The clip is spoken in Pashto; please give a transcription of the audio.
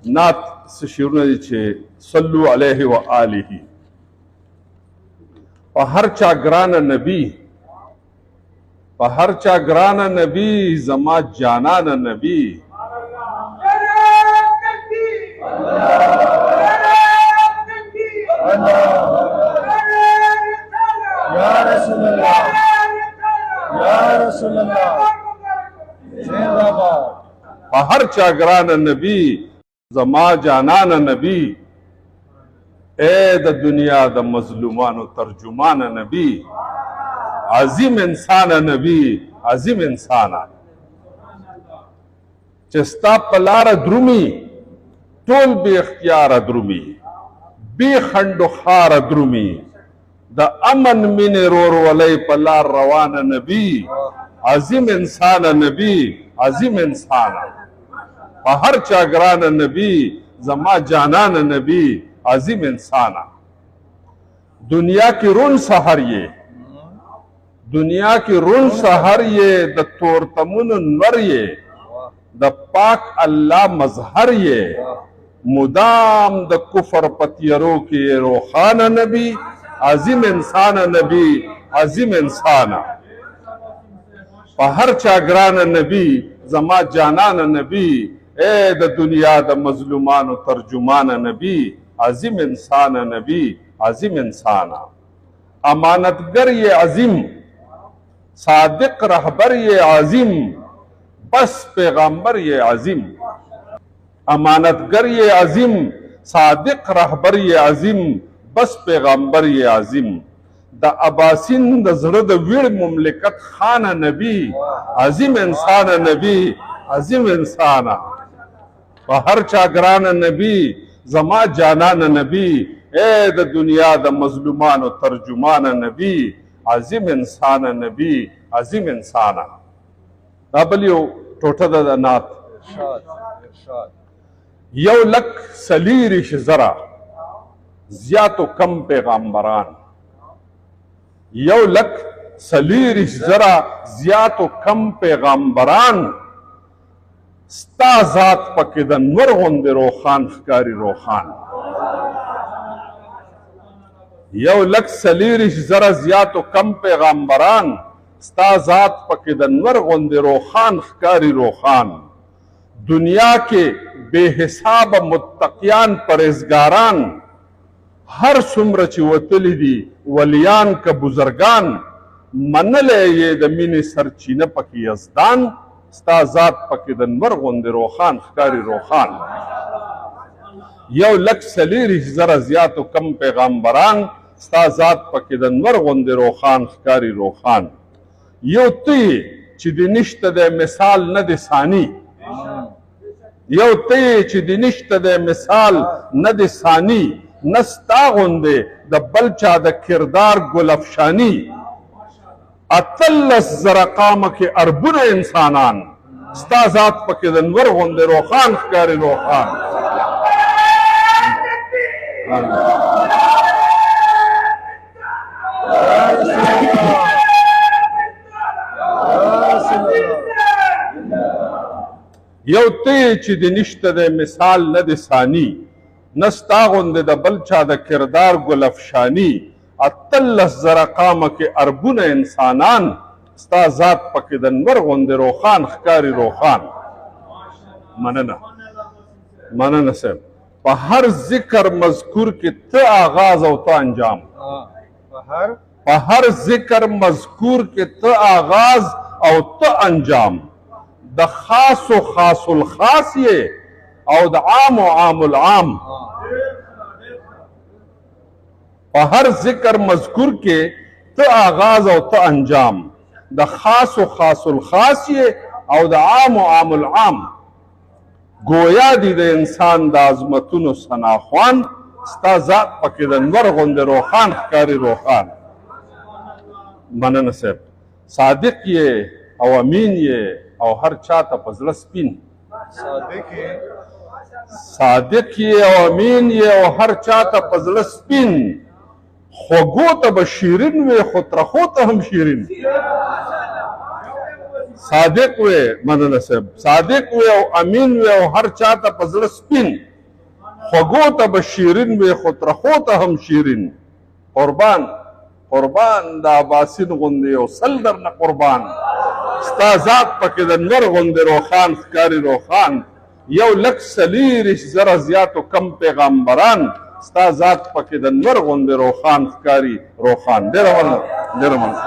نات څه شعرونه دي چې صلو علیه و آله په هر چا ګرانه نبی په هر چا ګرانه نبی زما جانانه نبی یا رسول اللہ یا رسول اللہ زندہ باد په هر چا ګرانه نبی زما جانانه نبی اے د دنیا د مظلومانو ترجمانه نبی عظیم انسان نبی عظیم انسان چې ستا په لاره درومي ټول بې اختیاره درومي بې خنډو خاره درومي د امن مینې رورولۍ په لار روانه نبی عظیم انسان نبی عظیم انسان په هر چا ګرانه نبی زما جانان نبی عظیم انسان دنیا کی رون سحر یہ دنیا کی رون سحر یہ د تورتمون نور یہ د پاک اللہ مظہر یہ مدام د کفر پتیرو کی روخان نبی عظیم انسان نبی عظیم انسان په هر چا ګران نبی زما جانان نبی اے د دنیا د مظلومانو ترجمان نبی عظیم انسان نبی عظیم انسان امانتگر یہ عظیم صادق رہبر یہ عظیم بس پیغمبر یہ عظیم امانتگر یہ عظیم صادق رہبر یہ عظیم بس پیغمبر یہ عظیم د اباسین د زړه د ویړ مملکت خان نبی عظیم انسان نبی عظیم انسان په هر چا ګران نبی زما جانان نبی اے د دنیا د مظلومانو ترجمان نبی عظیم انسان نبی عظیم انسان دا بل یو ټوټه د نعت یو لک سلیریش زرا زیات و کم پیغمبران یو لک سلیریش زرا زیات و کم پیغمبران ستا ذات پکې د نور غوندې روخان ښکاري روخان یو لک سلیریش زره زیات و کم پیغمبران ستا ذات پکې د نور غوندې روخان ښکاري روخان دنیا کې بے حساب متقیان پرهیزګاران هر څومره چې وتلی دي ولیان که بزرگان منلی یې د مینې سرچینه پکې یزدان ستا ذات پکې د نور غوندې روخان ښکاري روخان یو لک سلیریش زره زیات و کم پیغمبران ستا ذات پکې د نور غوندې روخان ښکاري روخان یو ته چې د نشته د مثال نه د ثاني یو ته چې د نشته د مثال نه د ثاني نستا غوندې د بل چا د کردار ګل افشانی اتلس زره قامه کې اربونه انسانان ستا ذات پکې د نور غوندې روخان ښکاري روخان یو ته چې د نشته د مثال نه د ثاني نستا غوندې د بل چا د کردار ګل افشانی اتلس زره قامه کې اربونه انسانان ستا ذات پکې د نور غوندې روخان ښکاري روخان مننه مننه صاحب په هر ذکر مذکور کې ته آغاز او ته انجام په هر ذکر مذکور کې ته آغاز او ته انجام د خاص و خاص الخاص یې او د عام و عام العام په هر ذکر مذکور کې ته آغاز او ته انجام د خاص و خاص الخاص یې او د عام و عام العام گویا دی د انسان د عظمتونو ثناخوان ستا ذات پکې د نور غوندې روخان ښکاري روخان مننه صاحب صادق یې او امین یې او هر چاته په زړه سپین صادق یې او امین یې او هر چاته په زړه سپین خوږو ته به شیرین وې خو ترخو ته هم شیرین صادق وې مننه صاحب صادق وې او امین وې او هر چاته په زړه سپین خوږو ته به شیرین وي خو ترخو ته هم شیرین قربان د عباسین غوندې یو سل درنه قربان ستا ذات پکې د نور غوندې روښان ښکاري روښان 1,40,000 زیاتو کم پیغمبران ستا ذات پکې د نور غوندې روښان ښکاري روښان ډېره مننه